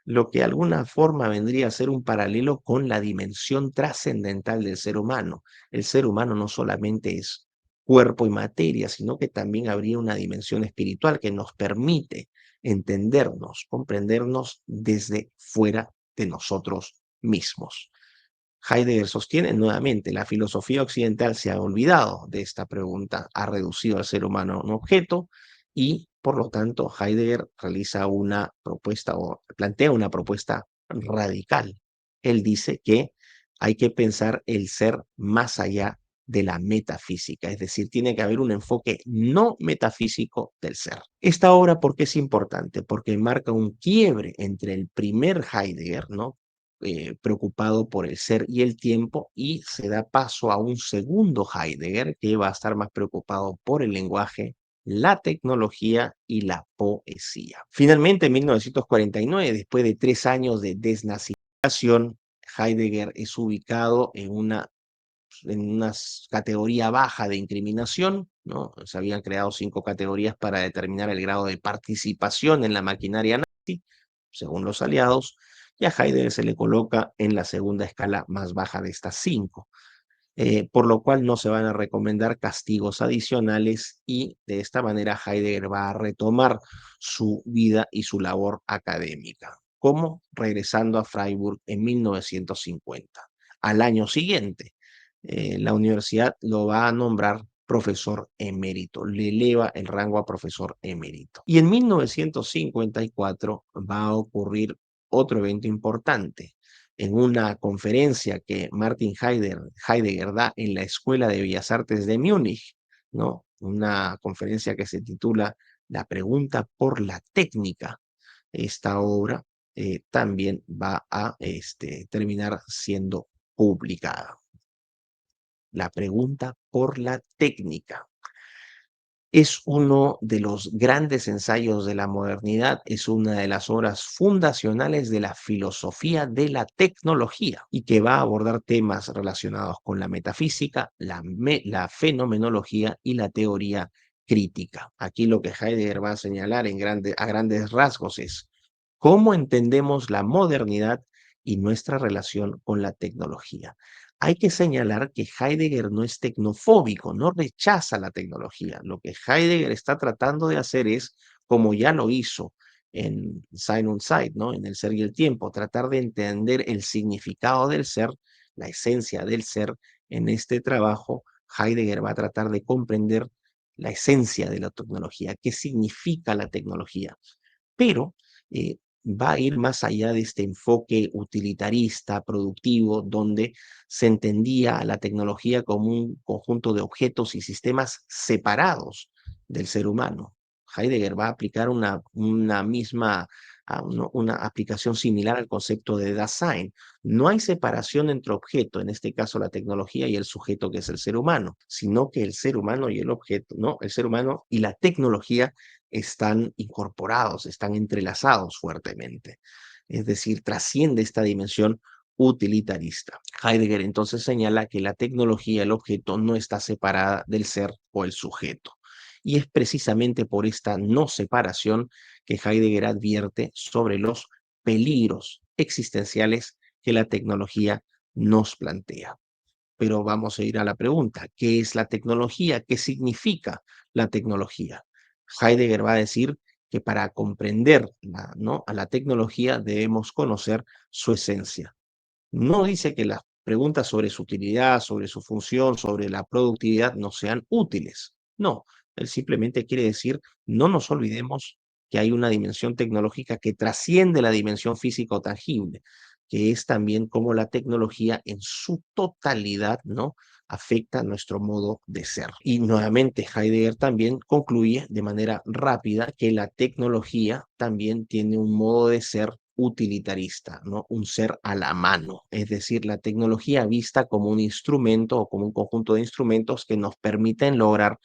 lo que de alguna forma vendría a ser un paralelo con la dimensión trascendental del ser humano. El ser humano no solamente es cuerpo y materia, sino que también habría una dimensión espiritual que nos permite entendernos, comprendernos desde fuera de nosotros mismos. Heidegger sostiene nuevamente, la filosofía occidental se ha olvidado de esta pregunta, ha reducido al ser humano a un objeto y, por lo tanto, Heidegger realiza una propuesta o plantea una propuesta radical. Él dice que hay que pensar el ser más allá de la metafísica, es decir, tiene que haber un enfoque no metafísico del ser. Esta obra, ¿por qué es importante? Porque marca un quiebre entre el primer Heidegger, ¿no? Preocupado por el ser y el tiempo, y se da paso a un segundo Heidegger que va a estar más preocupado por el lenguaje, la tecnología y la poesía. Finalmente, en 1949, después de 3 años de desnazificación, Heidegger es ubicado en una categoría baja de incriminación, ¿no? Se habían creado 5 categorías para determinar el grado de participación en la maquinaria nazi, según los aliados, y a Heidegger se le coloca en la segunda escala más baja de estas 5, por lo cual no se van a recomendar castigos adicionales y de esta manera Heidegger va a retomar su vida y su labor académica, como regresando a Freiburg en 1950. Al año siguiente, la universidad lo va a nombrar profesor emérito, le eleva el rango a profesor emérito. Y en 1954 va a ocurrir otro evento importante. En una conferencia que Martin Heidegger da en la Escuela de Bellas Artes de Múnich, ¿no? Una conferencia que se titula La pregunta por la técnica. Esta obra también va a terminar siendo publicada. La pregunta por la técnica. Es uno de los grandes ensayos de la modernidad, es una de las obras fundacionales de la filosofía de la tecnología y que va a abordar temas relacionados con la metafísica, la fenomenología y la teoría crítica. Aquí lo que Heidegger va a señalar a grandes rasgos es cómo entendemos la modernidad y nuestra relación con la tecnología. Hay que señalar que Heidegger no es tecnofóbico, no rechaza la tecnología. Lo que Heidegger está tratando de hacer es, como ya lo hizo en Sein und Zeit, ¿no? En el ser y el tiempo, tratar de entender el significado del ser, la esencia del ser. En este trabajo, Heidegger va a tratar de comprender la esencia de la tecnología, qué significa la tecnología. Pero va a ir más allá de este enfoque utilitarista, productivo, donde se entendía a la tecnología como un conjunto de objetos y sistemas separados del ser humano. Heidegger va a aplicar una misma, una aplicación similar al concepto de Dasein. No hay separación entre objeto, en este caso la tecnología, y el sujeto que es el ser humano, sino que el ser humano y el objeto, no, el ser humano y la tecnología están incorporados, están entrelazados fuertemente. Es decir, trasciende esta dimensión utilitarista. Heidegger entonces señala que la tecnología, el objeto, no está separada del ser o el sujeto. Y es precisamente por esta no separación que Heidegger advierte sobre los peligros existenciales que la tecnología nos plantea. Pero vamos a ir a la pregunta, ¿qué es la tecnología? ¿Qué significa la tecnología? Heidegger va a decir que para comprender ¿no? a la tecnología debemos conocer su esencia. No dice que las preguntas sobre su utilidad, sobre su función, sobre la productividad no sean útiles. No, él simplemente quiere decir, no nos olvidemos que hay una dimensión tecnológica que trasciende la dimensión física o tangible, que es también cómo la tecnología en su totalidad, ¿no? Afecta nuestro modo de ser. Y nuevamente Heidegger también concluye de manera rápida que la tecnología también tiene un modo de ser utilitarista, ¿no? Un ser a la mano, es decir, la tecnología vista como un instrumento o como un conjunto de instrumentos que nos permiten lograr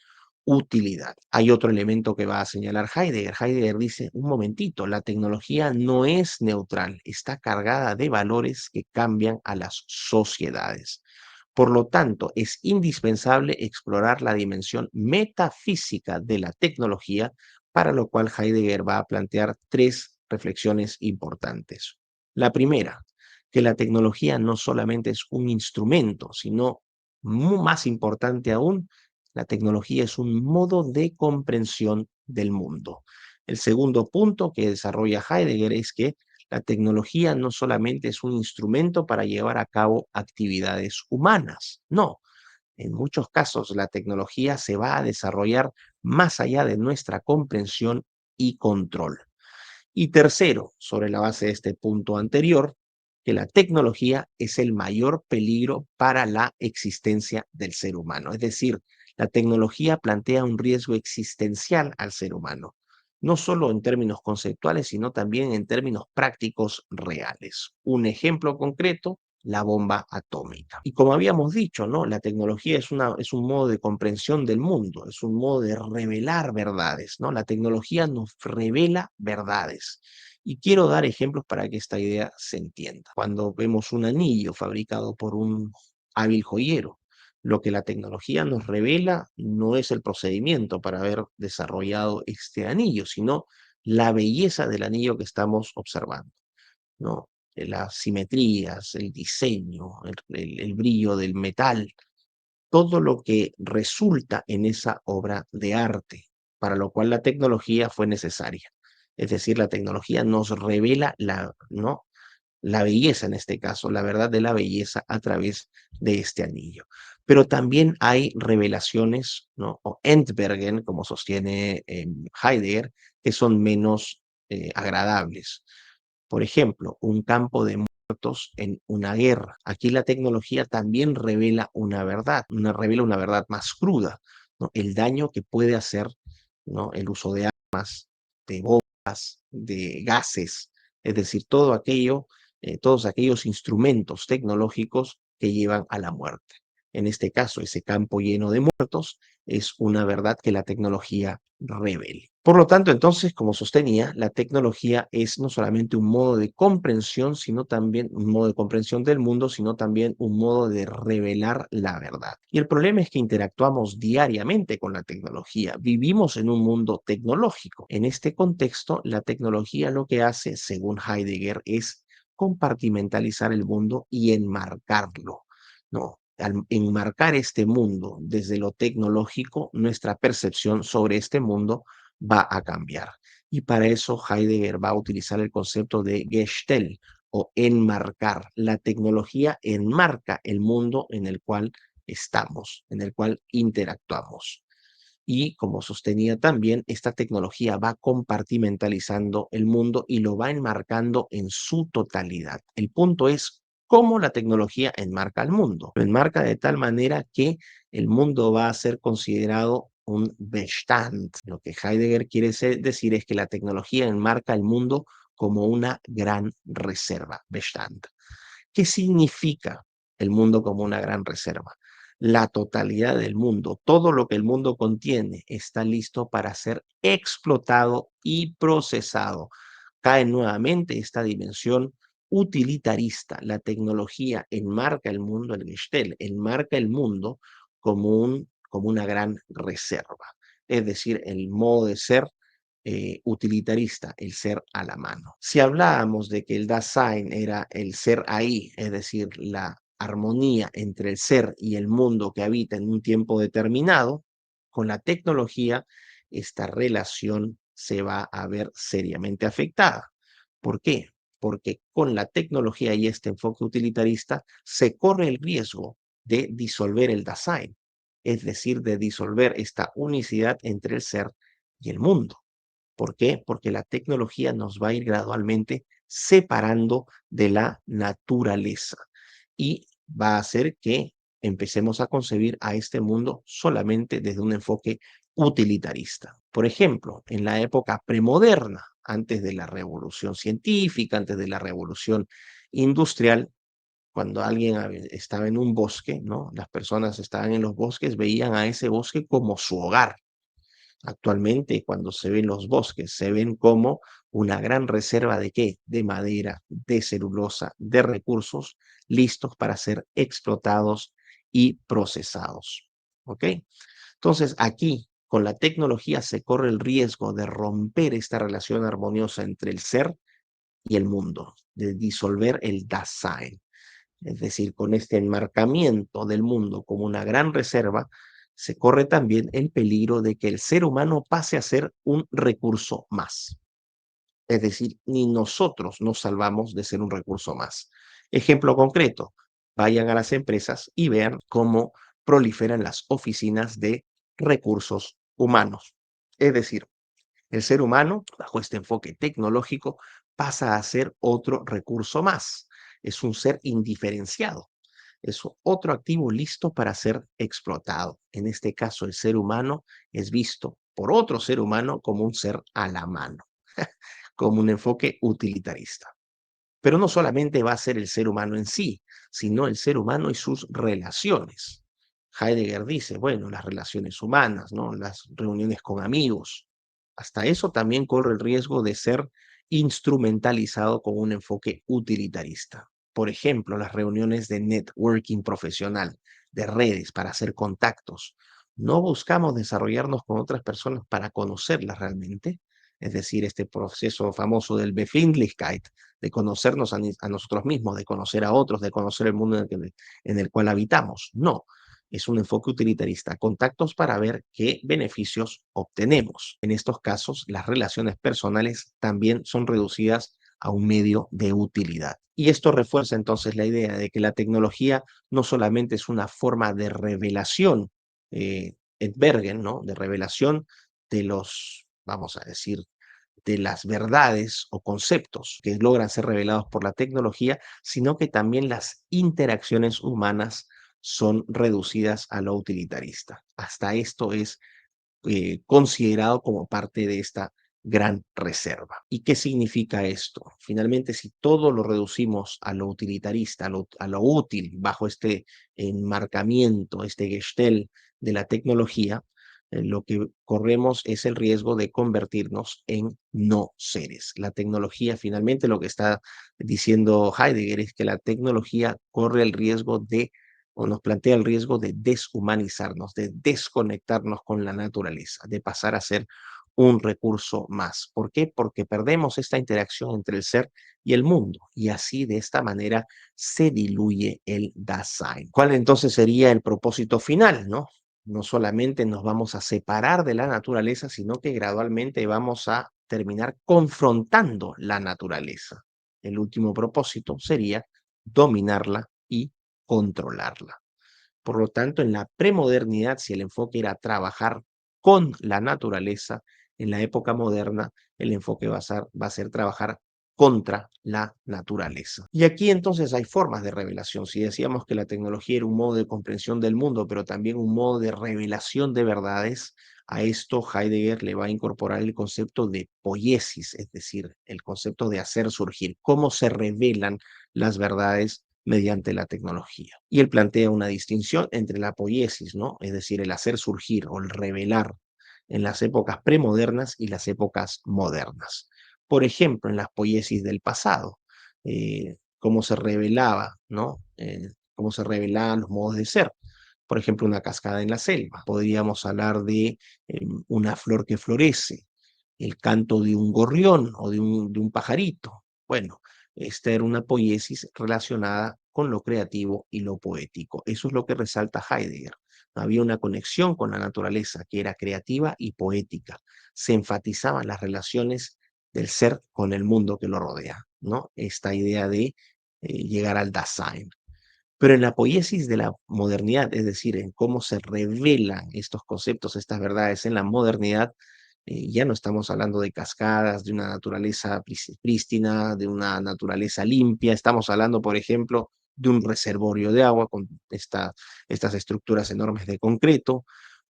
utilidad. Hay otro elemento que va a señalar Heidegger. Heidegger dice, un momentito, la tecnología no es neutral, está cargada de valores que cambian a las sociedades. Por lo tanto, es indispensable explorar la dimensión metafísica de la tecnología, para lo cual Heidegger va a plantear tres reflexiones importantes. La primera, que la tecnología no solamente es un instrumento, sino, más importante aún, la tecnología es un modo de comprensión del mundo. El segundo punto que desarrolla Heidegger es que la tecnología no solamente es un instrumento para llevar a cabo actividades humanas, no. En muchos casos la tecnología se va a desarrollar más allá de nuestra comprensión y control. Y tercero, sobre la base de este punto anterior, que la tecnología es el mayor peligro para la existencia del ser humano. Es decir, la tecnología plantea un riesgo existencial al ser humano, no solo en términos conceptuales, sino también en términos prácticos reales. Un ejemplo concreto, la bomba atómica. Y como habíamos dicho, ¿no? La tecnología es un modo de comprensión del mundo, es un modo de revelar verdades, ¿no? La tecnología nos revela verdades. Y quiero dar ejemplos para que esta idea se entienda. Cuando vemos un anillo fabricado por un hábil joyero, lo que la tecnología nos revela no es el procedimiento para haber desarrollado este anillo, sino la belleza del anillo que estamos observando, ¿no? Las simetrías, el diseño, el brillo del metal, todo lo que resulta en esa obra de arte, para lo cual la tecnología fue necesaria. Es decir, la tecnología nos revela ¿no? La belleza en este caso, la verdad de la belleza a través de este anillo. Pero también hay revelaciones, ¿no? O Entbergen, como sostiene Heidegger, que son menos agradables. Por ejemplo, un campo de muertos en una guerra. Aquí la tecnología también revela revela una verdad más cruda, ¿no? El daño que puede hacer, ¿no? El uso de armas, de bombas, de gases, es decir, todos aquellos instrumentos tecnológicos que llevan a la muerte. En este caso, ese campo lleno de muertos es una verdad que la tecnología revela. Por lo tanto, entonces, como sostenía, la tecnología es no solamente un modo de comprensión, sino también un modo de comprensión del mundo, sino también un modo de revelar la verdad. Y el problema es que interactuamos diariamente con la tecnología. Vivimos en un mundo tecnológico. En este contexto, la tecnología lo que hace, según Heidegger, es compartimentalizar el mundo y enmarcarlo, ¿no? Al enmarcar este mundo desde lo tecnológico, nuestra percepción sobre este mundo va a cambiar. Y para eso Heidegger va a utilizar el concepto de Gestell o enmarcar. La tecnología enmarca el mundo en el cual estamos, en el cual interactuamos. Y como sostenía también, esta tecnología va compartimentalizando el mundo y lo va enmarcando en su totalidad. El punto es cómo la tecnología enmarca el mundo. Lo enmarca de tal manera que el mundo va a ser considerado un Bestand. Lo que Heidegger quiere decir es que la tecnología enmarca el mundo como una gran reserva, Bestand. ¿Qué significa el mundo como una gran reserva? La totalidad del mundo, todo lo que el mundo contiene, está listo para ser explotado y procesado. Cae nuevamente esta dimensión utilitarista. La tecnología enmarca el mundo, el Gestell, enmarca el mundo como una gran reserva. Es decir, el modo de ser utilitarista, el ser a la mano. Si hablábamos de que el Dasein era el ser ahí, es decir, la armonía entre el ser y el mundo que habita en un tiempo determinado, con la tecnología esta relación se va a ver seriamente afectada. ¿Por qué? porque con la tecnología y este enfoque utilitarista se corre el riesgo de disolver el Dasein, es decir, de disolver esta unicidad entre el ser y el mundo. ¿Por qué? Porque la tecnología nos va a ir gradualmente separando de la naturaleza y va a hacer que empecemos a concebir a este mundo solamente desde un enfoque utilitarista. Por ejemplo, en la época premoderna, antes de la revolución científica, antes de la revolución industrial, cuando alguien estaba en un bosque, ¿no? Las personas estaban en los bosques, veían a ese bosque como su hogar. Actualmente, cuando se ven los bosques, se ven como una gran reserva de qué? De madera, de celulosa, de recursos listos para ser explotados y procesados. ¿Ok? Entonces, aquí, con la tecnología, se corre el riesgo de romper esta relación armoniosa entre el ser y el mundo, de disolver el Dasein. Es decir, con este enmarcamiento del mundo como una gran reserva, se corre también el peligro de que el ser humano pase a ser un recurso más. Es decir, ni nosotros nos salvamos de ser un recurso más. Ejemplo concreto, vayan a las empresas y vean cómo proliferan las oficinas de recursos humanos. Es decir, el ser humano, bajo este enfoque tecnológico, pasa a ser otro recurso más. Es un ser indiferenciado. Es otro activo listo para ser explotado. En este caso, el ser humano es visto por otro ser humano como un ser a la mano, como un enfoque utilitarista. Pero no solamente va a ser el ser humano en sí, sino el ser humano y sus relaciones. Heidegger dice, bueno, las relaciones humanas, ¿no? Las reuniones con amigos, hasta eso también corre el riesgo de ser instrumentalizado con un enfoque utilitarista. Por ejemplo, las reuniones de networking profesional, de redes para hacer contactos. No buscamos desarrollarnos con otras personas para conocerlas realmente, es decir, este proceso famoso del Befindlichkeit, de conocernos a nosotros mismos, de conocer a otros, de conocer el mundo en el cual habitamos. No, es un enfoque utilitarista. Contactos para ver qué beneficios obtenemos. En estos casos, las relaciones personales también son reducidas a un medio de utilidad. Y esto refuerza entonces la idea de que la tecnología no solamente es una forma de revelación, Bergen, ¿no? De revelación de los, vamos a decir, de las verdades o conceptos que logran ser revelados por la tecnología, sino que también las interacciones humanas son reducidas a lo utilitarista. Hasta esto es considerado como parte de esta gran reserva. ¿Y qué significa esto? Finalmente, si todo lo reducimos a lo utilitarista, a lo útil, bajo este enmarcamiento, este gestel de la tecnología, lo que corremos es el riesgo de convertirnos en no seres. La tecnología, finalmente, lo que está diciendo Heidegger es que la tecnología corre el riesgo de o nos plantea el riesgo de deshumanizarnos, de desconectarnos con la naturaleza, de pasar a ser un recurso más. ¿Por qué? Porque perdemos esta interacción entre el ser y el mundo y así de esta manera se diluye el Dasein. ¿Cuál entonces sería el propósito final, no? No solamente nos vamos a separar de la naturaleza, sino que gradualmente vamos a terminar confrontando la naturaleza. El último propósito sería dominarla y controlarla. Por lo tanto, en la premodernidad, si el enfoque era trabajar con la naturaleza, en la época moderna el enfoque va a ser trabajar contra la naturaleza. Y aquí entonces hay formas de revelación. Si decíamos que la tecnología era un modo de comprensión del mundo, pero también un modo de revelación de verdades, a esto Heidegger le va a incorporar el concepto de poiesis, es decir, el concepto de hacer surgir, cómo se revelan las verdades mediante la tecnología. Y él plantea una distinción entre la poiesis, ¿no? Es decir, el hacer surgir o el revelar en las épocas premodernas y las épocas modernas. Por ejemplo, en las poiesis del pasado, cómo se revelaba, ¿no? Cómo se revelaban los modos de ser. Por ejemplo, una cascada en la selva. Podríamos hablar de una flor que florece, el canto de un gorrión o de un pajarito. Bueno, esta era una poiesis relacionada con lo creativo y lo poético. Eso es lo que resalta Heidegger. Había una conexión con la naturaleza que era creativa y poética. Se enfatizaban las relaciones del ser con el mundo que lo rodea. ¿no? Esta idea de llegar al Dasein. Pero en la poiesis de la modernidad, es decir, en cómo se revelan estos conceptos, estas verdades en la modernidad, ya no estamos hablando de cascadas, de una naturaleza prístina, de una naturaleza limpia, estamos hablando, por ejemplo, de un reservorio de agua con estas estructuras enormes de concreto,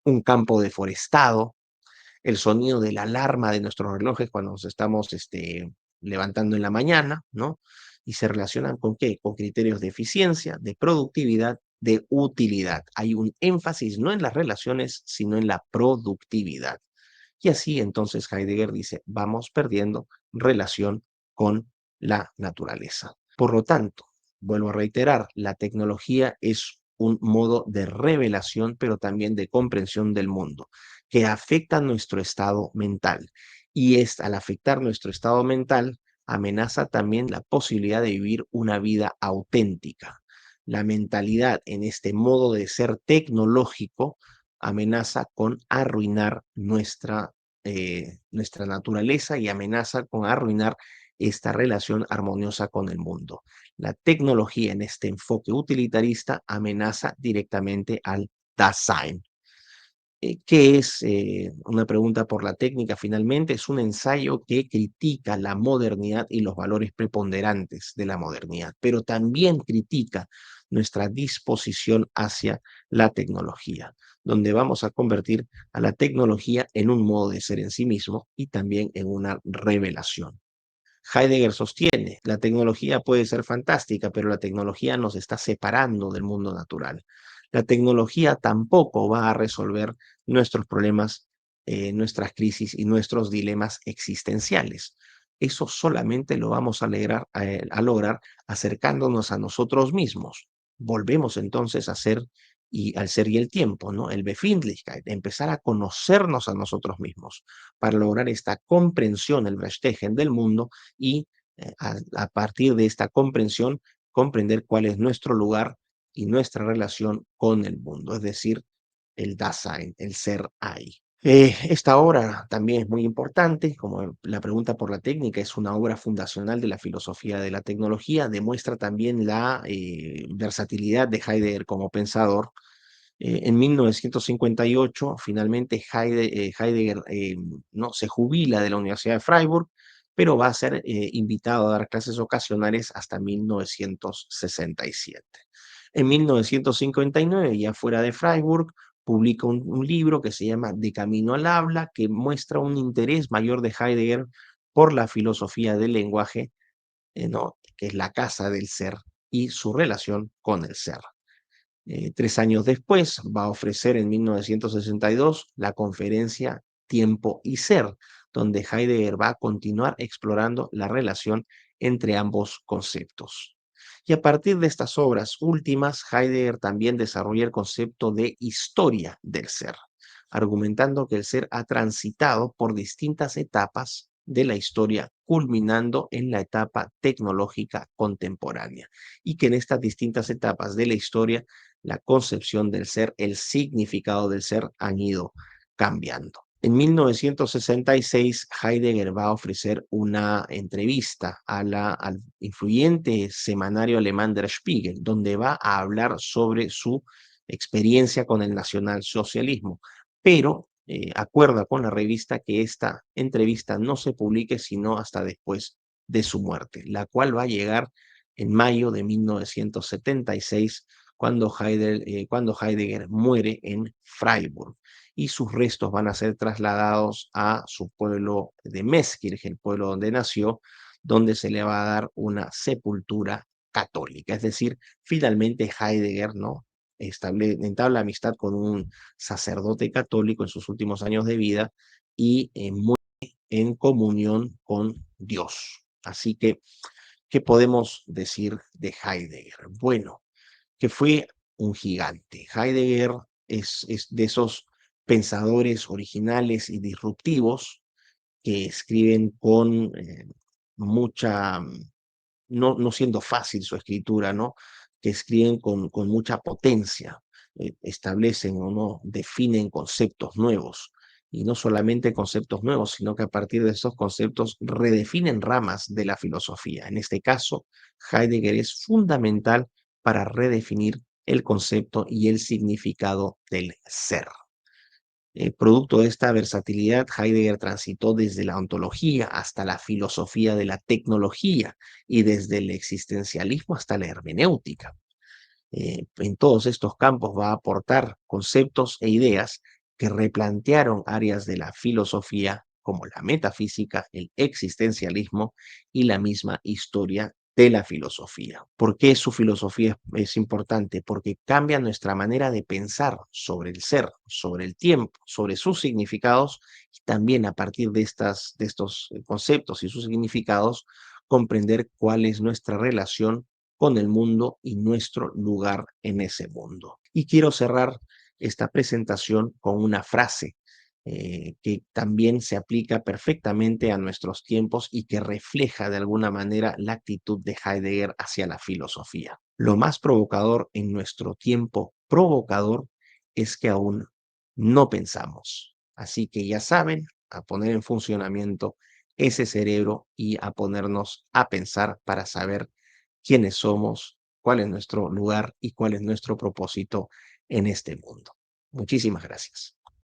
un campo deforestado, el sonido de la alarma de nuestros relojes cuando nos estamos levantando en la mañana, ¿no? Y se relacionan con qué? Con criterios de eficiencia, de productividad, de utilidad. Hay un énfasis no en las relaciones, sino en la productividad. Y así entonces Heidegger dice, vamos perdiendo relación con la naturaleza. Por lo tanto, vuelvo a reiterar, la tecnología es un modo de revelación, pero también de comprensión del mundo, que afecta nuestro estado mental. Y al afectar nuestro estado mental, amenaza también la posibilidad de vivir una vida auténtica. La mentalidad en este modo de ser tecnológico amenaza con arruinar nuestra naturaleza y amenaza con arruinar esta relación armoniosa con el mundo. La tecnología en este enfoque utilitarista amenaza directamente al Dasein. ¿Qué es una pregunta por la técnica? Finalmente, es un ensayo que critica la modernidad y los valores preponderantes de la modernidad, pero también critica nuestra disposición hacia la tecnología, donde vamos a convertir a la tecnología en un modo de ser en sí mismo y también en una revelación. Heidegger sostiene, la tecnología puede ser fantástica, pero la tecnología nos está separando del mundo natural. La tecnología tampoco va a resolver nuestros problemas, nuestras crisis y nuestros dilemas existenciales. Eso solamente lo vamos a lograr acercándonos a nosotros mismos. Volvemos entonces a ser y al ser y el tiempo, ¿no? El Befindlichkeit, empezar a conocernos a nosotros mismos para lograr esta comprensión, el Verstehen del mundo y a partir de esta comprensión, comprender cuál es nuestro lugar y nuestra relación con el mundo, es decir, el Dasein, el ser ahí. Esta obra también es muy importante, como la pregunta por la técnica es una obra fundacional de la filosofía de la tecnología, demuestra también la versatilidad de Heidegger como pensador. En 1958, finalmente Heidegger no, se jubila de la Universidad de Freiburg, pero va a ser invitado a dar clases ocasionales hasta 1967. En 1959, ya fuera de Freiburg, publica un libro que se llama De Camino al Habla, que muestra un interés mayor de Heidegger por la filosofía del lenguaje, ¿no? Que es la casa del ser y su relación con el ser. 3 años después va a ofrecer en 1962 la conferencia Tiempo y Ser, donde Heidegger va a continuar explorando la relación entre ambos conceptos. Y a partir de estas obras últimas, Heidegger también desarrolla el concepto de historia del ser, argumentando que el ser ha transitado por distintas etapas de la historia, culminando en la etapa tecnológica contemporánea, y que en estas distintas etapas de la historia la concepción del ser, el significado del ser han ido cambiando. En 1966, Heidegger va a ofrecer una entrevista al influyente semanario alemán Der Spiegel, donde va a hablar sobre su experiencia con el nacionalsocialismo, pero acuerda con la revista que esta entrevista no se publique sino hasta después de su muerte, la cual va a llegar en mayo de 1976 cuando Heidegger muere en Freiburg y sus restos van a ser trasladados a su pueblo de Meßkirch, el pueblo donde nació, donde se le va a dar una sepultura católica. Es decir, finalmente Heidegger, ¿no? Entabla amistad con un sacerdote católico en sus últimos años de vida y muere en comunión con Dios. Así que, ¿qué podemos decir de Heidegger? Bueno, que fue un gigante. Heidegger es de esos pensadores originales y disruptivos que escriben con mucha, no siendo fácil su escritura, ¿no? Que escriben con mucha potencia, establecen o no, definen conceptos nuevos y no solamente conceptos nuevos, sino que a partir de estos conceptos redefinen ramas de la filosofía. En este caso, Heidegger es fundamental para redefinir el concepto y el significado del ser. Producto de esta versatilidad, Heidegger transitó desde la ontología hasta la filosofía de la tecnología y desde el existencialismo hasta la hermenéutica. En todos estos campos va a aportar conceptos e ideas que replantearon áreas de la filosofía como la metafísica, el existencialismo y la misma historia de la filosofía. ¿Por qué su filosofía es importante? Porque cambia nuestra manera de pensar sobre el ser, sobre el tiempo, sobre sus significados y también a partir de estos conceptos y sus significados comprender cuál es nuestra relación con el mundo y nuestro lugar en ese mundo. Y quiero cerrar esta presentación con una frase que también se aplica perfectamente a nuestros tiempos y que refleja de alguna manera la actitud de Heidegger hacia la filosofía. Lo más provocador en nuestro tiempo provocador es que aún no pensamos. Así que ya saben, a poner en funcionamiento ese cerebro y a ponernos a pensar para saber quiénes somos, cuál es nuestro lugar y cuál es nuestro propósito en este mundo. Muchísimas gracias.